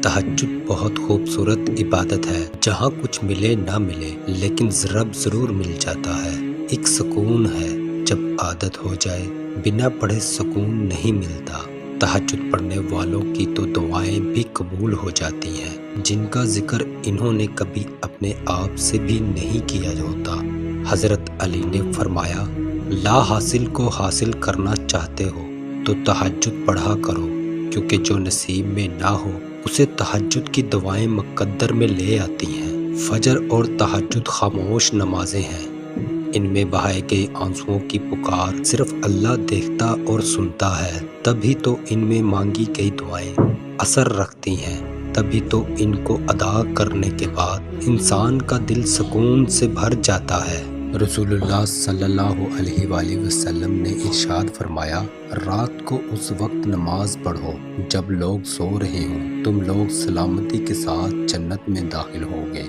تہجد بہت خوبصورت عبادت ہے جہاں کچھ ملے نہ ملے لیکن رب ضرور مل جاتا ہے۔ ایک سکون ہے جب عادت ہو جائے، بنا پڑھے سکون نہیں ملتا۔ تہجد پڑھنے والوں کی تو دعائیں بھی قبول ہو جاتی ہیں جن کا ذکر انہوں نے کبھی اپنے آپ سے بھی نہیں کیا ہوتا۔ حضرت علی نے فرمایا، لا حاصل کو حاصل کرنا چاہتے ہو تو تہجد پڑھا کرو، کیونکہ جو نصیب میں نہ ہو اسے تہجد کی دعائیں مقدر میں لے آتی ہیں۔ فجر اور تہجد خاموش نمازیں ہیں، ان میں بہائے گئے آنسوؤں کی پکار صرف اللہ دیکھتا اور سنتا ہے، تبھی تو ان میں مانگی گئی دعائیں اثر رکھتی ہیں، تبھی تو ان کو ادا کرنے کے بعد انسان کا دل سکون سے بھر جاتا ہے۔ رسول اللہ صلی اللہ علیہ وآلہ وسلم نے ارشاد فرمایا، رات کو اس وقت نماز پڑھو جب لوگ سو رہے ہوں، تم لوگ سلامتی کے ساتھ جنت میں داخل ہوگے۔